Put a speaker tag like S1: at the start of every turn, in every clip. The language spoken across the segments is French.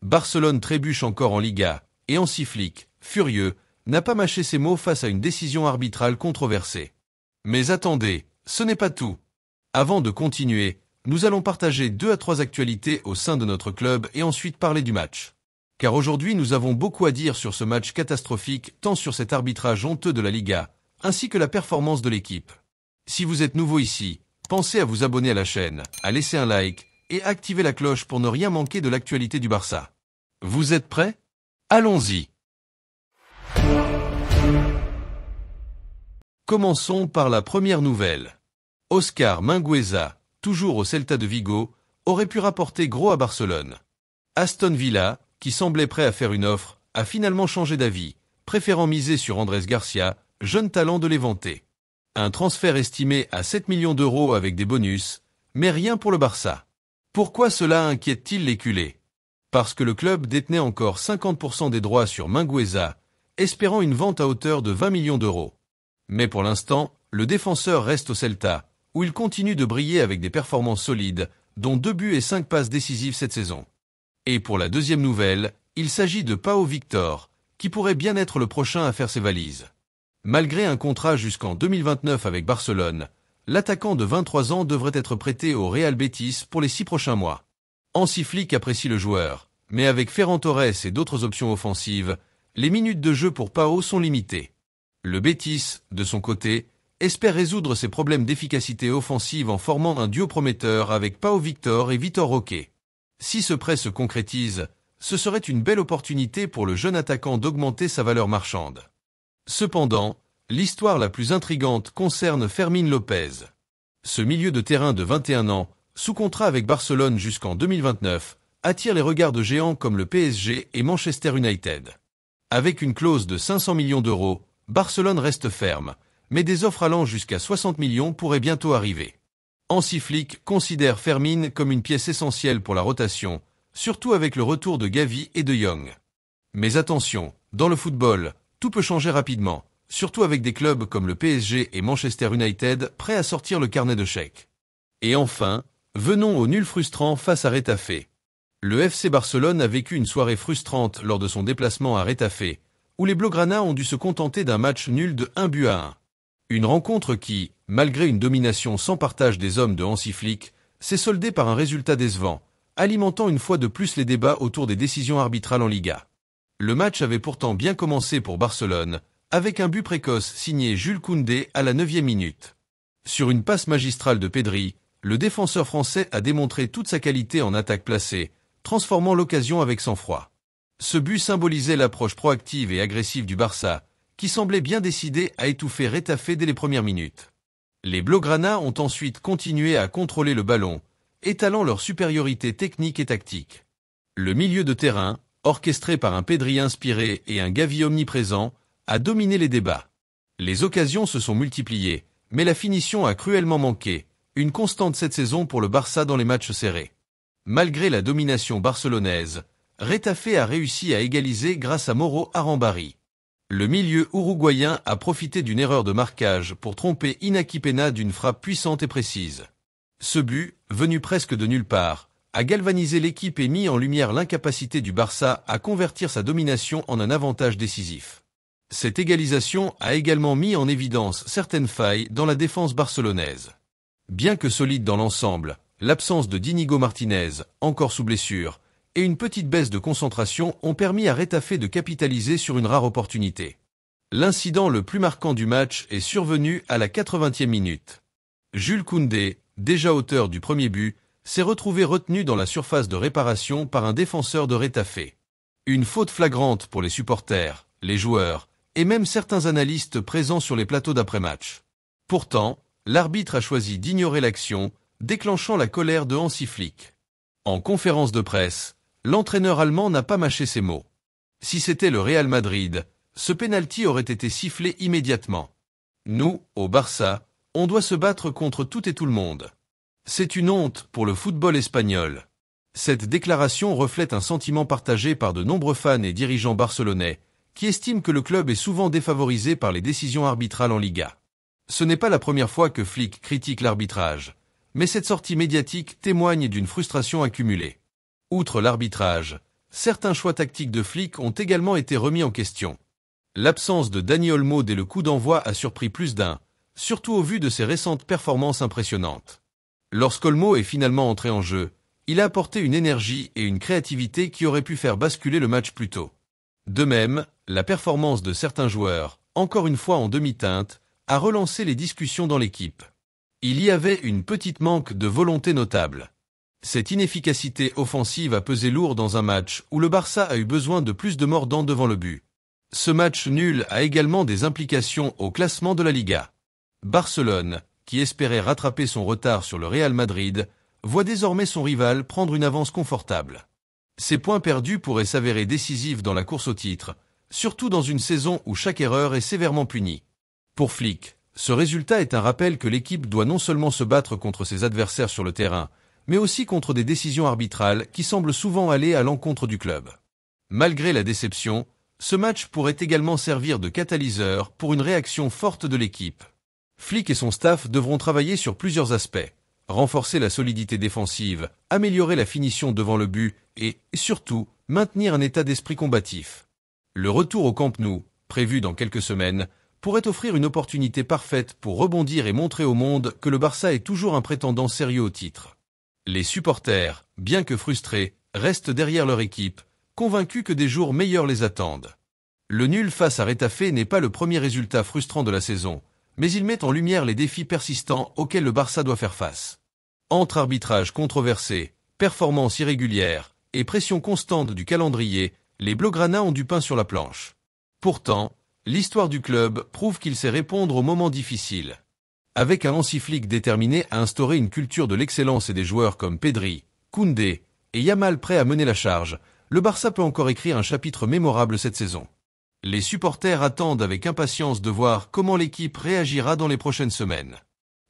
S1: Barcelone trébuche encore en Liga, et Hansi Flick, furieux, n'a pas mâché ses mots face à une décision arbitrale controversée. Mais attendez, ce n'est pas tout. Avant de continuer, nous allons partager 2 à 3 actualités au sein de notre club et ensuite parler du match. Car aujourd'hui nous avons beaucoup à dire sur ce match catastrophique, tant sur cet arbitrage honteux de la Liga, ainsi que la performance de l'équipe. Si vous êtes nouveau ici, pensez à vous abonner à la chaîne, à laisser un like et activer la cloche pour ne rien manquer de l'actualité du Barça. Vous êtes prêts? Allons-y. Commençons par la première nouvelle. Oscar Mingueza, toujours au Celta de Vigo, aurait pu rapporter gros à Barcelone. Aston Villa, qui semblait prêt à faire une offre, a finalement changé d'avis, préférant miser sur Andrés Garcia, jeune talent de l'Éventé. Un transfert estimé à 7 millions d'euros avec des bonus, mais rien pour le Barça. Pourquoi cela inquiète-t-il les culés? Parce que le club détenait encore 50% des droits sur Mingueza, espérant une vente à hauteur de 20 millions d'euros. Mais pour l'instant, le défenseur reste au Celta, où il continue de briller avec des performances solides, dont 2 buts et 5 passes décisives cette saison. Et pour la deuxième nouvelle, il s'agit de Pau Victor, qui pourrait bien être le prochain à faire ses valises. Malgré un contrat jusqu'en 2029 avec Barcelone, l'attaquant de 23 ans devrait être prêté au Real Betis pour les 6 prochains mois. Hansi Flick apprécie le joueur, mais avec Ferran Torres et d'autres options offensives, les minutes de jeu pour Pau sont limitées. Le Betis, de son côté, espère résoudre ses problèmes d'efficacité offensive en formant un duo prometteur avec Pau Victor et Vitor Roque. Si ce prêt se concrétise, ce serait une belle opportunité pour le jeune attaquant d'augmenter sa valeur marchande. Cependant, l'histoire la plus intrigante concerne Fermín López. Ce milieu de terrain de 21 ans, sous contrat avec Barcelone jusqu'en 2029, attire les regards de géants comme le PSG et Manchester United. Avec une clause de 500 millions d'euros, Barcelone reste ferme, mais des offres allant jusqu'à 60 millions pourraient bientôt arriver. Hansi Flick considère Fermín comme une pièce essentielle pour la rotation, surtout avec le retour de Gavi et de Jong. Mais attention, dans le football, tout peut changer rapidement, surtout avec des clubs comme le PSG et Manchester United prêts à sortir le carnet de chèques. Et enfin, venons au nul frustrant face à Retafe. Le FC Barcelone a vécu une soirée frustrante lors de son déplacement à Retafe, où les Blaugrana ont dû se contenter d'un match nul de 1-1. Une rencontre qui, malgré une domination sans partage des hommes de Hansi Flick, s'est soldée par un résultat décevant, alimentant une fois de plus les débats autour des décisions arbitrales en Liga. Le match avait pourtant bien commencé pour Barcelone, avec un but précoce signé Jules Koundé à la 9e minute. Sur une passe magistrale de Pedri, le défenseur français a démontré toute sa qualité en attaque placée, transformant l'occasion avec sang-froid. Ce but symbolisait l'approche proactive et agressive du Barça, qui semblait bien décidé à étouffer Retafe dès les premières minutes. Les Blaugrana ont ensuite continué à contrôler le ballon, étalant leur supériorité technique et tactique. Le milieu de terrain, orchestré par un Pedri inspiré et un Gavi omniprésent, a dominé les débats. Les occasions se sont multipliées, mais la finition a cruellement manqué, une constante cette saison pour le Barça dans les matchs serrés. Malgré la domination barcelonaise, Retafe a réussi à égaliser grâce à Mauro Arambari. Le milieu uruguayen a profité d'une erreur de marquage pour tromper Iñaki Peña d'une frappe puissante et précise. Ce but, venu presque de nulle part, a galvanisé l'équipe et mis en lumière l'incapacité du Barça à convertir sa domination en un avantage décisif. Cette égalisation a également mis en évidence certaines failles dans la défense barcelonaise. Bien que solide dans l'ensemble, l'absence de Íñigo Martínez, encore sous blessure, et une petite baisse de concentration ont permis à Retafe de capitaliser sur une rare opportunité. L'incident le plus marquant du match est survenu à la 80e minute. Jules Koundé, déjà auteur du premier but, s'est retrouvé retenu dans la surface de réparation par un défenseur de Retafe. Une faute flagrante pour les supporters, les joueurs, et même certains analystes présents sur les plateaux d'après-match. Pourtant, l'arbitre a choisi d'ignorer l'action, déclenchant la colère de Hansi Flick. En conférence de presse, l'entraîneur allemand n'a pas mâché ses mots. Si c'était le Real Madrid, ce pénalty aurait été sifflé immédiatement. Nous, au Barça, on doit se battre contre tout et tout le monde. C'est une honte pour le football espagnol. Cette déclaration reflète un sentiment partagé par de nombreux fans et dirigeants barcelonais, qui estiment que le club est souvent défavorisé par les décisions arbitrales en Liga. Ce n'est pas la première fois que Flick critique l'arbitrage, mais cette sortie médiatique témoigne d'une frustration accumulée. Outre l'arbitrage, certains choix tactiques de Flick ont également été remis en question. L'absence de Dani Olmo dès le coup d'envoi a surpris plus d'un, surtout au vu de ses récentes performances impressionnantes. Lorsqu'Olmo est finalement entré en jeu, il a apporté une énergie et une créativité qui auraient pu faire basculer le match plus tôt. De même, la performance de certains joueurs, encore une fois en demi-teinte, a relancé les discussions dans l'équipe. Il y avait une petite manque de volonté notable. Cette inefficacité offensive a pesé lourd dans un match où le Barça a eu besoin de plus de mordants devant le but. Ce match nul a également des implications au classement de la Liga. Barcelone, qui espérait rattraper son retard sur le Real Madrid, voit désormais son rival prendre une avance confortable. Ces points perdus pourraient s'avérer décisifs dans la course au titre, surtout dans une saison où chaque erreur est sévèrement punie. Pour Flick, ce résultat est un rappel que l'équipe doit non seulement se battre contre ses adversaires sur le terrain, mais aussi contre des décisions arbitrales qui semblent souvent aller à l'encontre du club. Malgré la déception, ce match pourrait également servir de catalyseur pour une réaction forte de l'équipe. Flick et son staff devront travailler sur plusieurs aspects. Renforcer la solidité défensive, améliorer la finition devant le but et, surtout, maintenir un état d'esprit combatif. Le retour au Camp Nou, prévu dans quelques semaines, pourrait offrir une opportunité parfaite pour rebondir et montrer au monde que le Barça est toujours un prétendant sérieux au titre. Les supporters, bien que frustrés, restent derrière leur équipe, convaincus que des jours meilleurs les attendent. Le nul face à Retafe n'est pas le premier résultat frustrant de la saison, mais il met en lumière les défis persistants auxquels le Barça doit faire face. Entre arbitrage controversé, performances irrégulières et pression constante du calendrier, les Blaugrana ont du pain sur la planche. Pourtant, l'histoire du club prouve qu'il sait répondre aux moments difficiles. Avec un Hansi Flick déterminé à instaurer une culture de l'excellence et des joueurs comme Pedri, Koundé et Yamal prêts à mener la charge, le Barça peut encore écrire un chapitre mémorable cette saison. Les supporters attendent avec impatience de voir comment l'équipe réagira dans les prochaines semaines.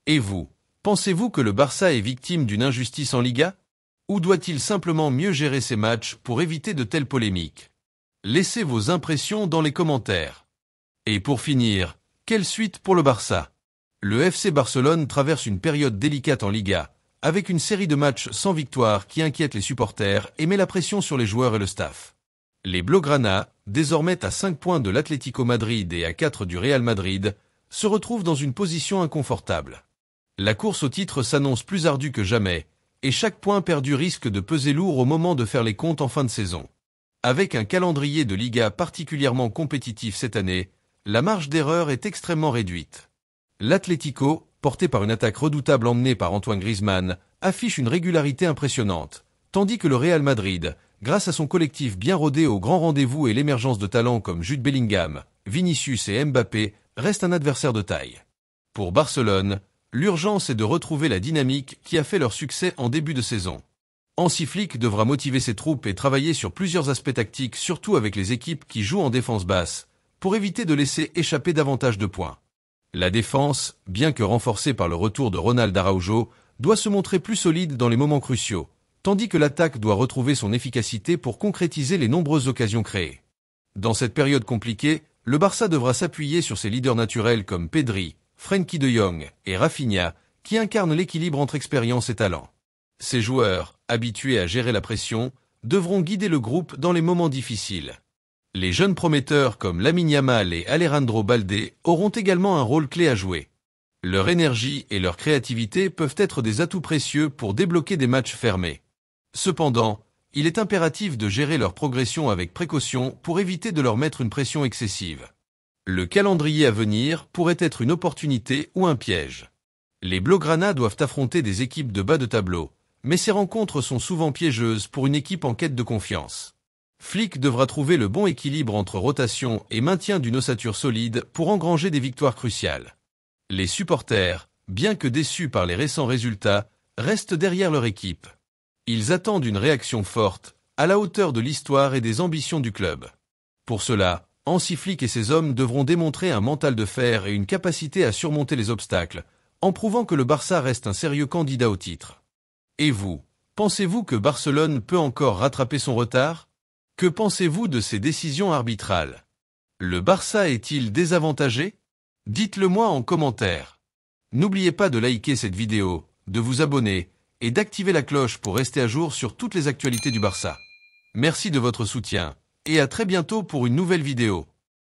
S1: Et vous, pensez-vous que le Barça est victime d'une injustice en Liga? Ou doit-il simplement mieux gérer ses matchs pour éviter de telles polémiques? Laissez vos impressions dans les commentaires. Et pour finir, quelle suite pour le Barça? Le FC Barcelone traverse une période délicate en Liga, avec une série de matchs sans victoire qui inquiète les supporters et met la pression sur les joueurs et le staff. Les Blaugrana, désormais à 5 points de l'Atlético Madrid et à 4 du Real Madrid, se retrouvent dans une position inconfortable. La course au titre s'annonce plus ardue que jamais, et chaque point perdu risque de peser lourd au moment de faire les comptes en fin de saison. Avec un calendrier de Liga particulièrement compétitif cette année, la marge d'erreur est extrêmement réduite. L'Atlético, porté par une attaque redoutable emmenée par Antoine Griezmann, affiche une régularité impressionnante, tandis que le Real Madrid, grâce à son collectif bien rodé au grand rendez-vous et l'émergence de talents comme Jude Bellingham, Vinicius et Mbappé, reste un adversaire de taille. Pour Barcelone, l'urgence est de retrouver la dynamique qui a fait leur succès en début de saison. Hansi Flick devra motiver ses troupes et travailler sur plusieurs aspects tactiques, surtout avec les équipes qui jouent en défense basse, pour éviter de laisser échapper davantage de points. La défense, bien que renforcée par le retour de Ronald Araujo, doit se montrer plus solide dans les moments cruciaux, tandis que l'attaque doit retrouver son efficacité pour concrétiser les nombreuses occasions créées. Dans cette période compliquée, le Barça devra s'appuyer sur ses leaders naturels comme Pedri, Frenkie de Jong et Rafinha, qui incarnent l'équilibre entre expérience et talent. Ces joueurs, habitués à gérer la pression, devront guider le groupe dans les moments difficiles. Les jeunes prometteurs comme Lamine Yamal et Alejandro Balde auront également un rôle clé à jouer. Leur énergie et leur créativité peuvent être des atouts précieux pour débloquer des matchs fermés. Cependant, il est impératif de gérer leur progression avec précaution pour éviter de leur mettre une pression excessive. Le calendrier à venir pourrait être une opportunité ou un piège. Les Blaugrana doivent affronter des équipes de bas de tableau, mais ces rencontres sont souvent piégeuses pour une équipe en quête de confiance. Flick devra trouver le bon équilibre entre rotation et maintien d'une ossature solide pour engranger des victoires cruciales. Les supporters, bien que déçus par les récents résultats, restent derrière leur équipe. Ils attendent une réaction forte, à la hauteur de l'histoire et des ambitions du club. Pour cela, Hansi Flick et ses hommes devront démontrer un mental de fer et une capacité à surmonter les obstacles, en prouvant que le Barça reste un sérieux candidat au titre. Et vous, pensez-vous que Barcelone peut encore rattraper son retard? Que pensez-vous de ces décisions arbitrales? Le Barça est-il désavantagé? Dites-le moi en commentaire. N'oubliez pas de liker cette vidéo, de vous abonner et d'activer la cloche pour rester à jour sur toutes les actualités du Barça. Merci de votre soutien, et à très bientôt pour une nouvelle vidéo.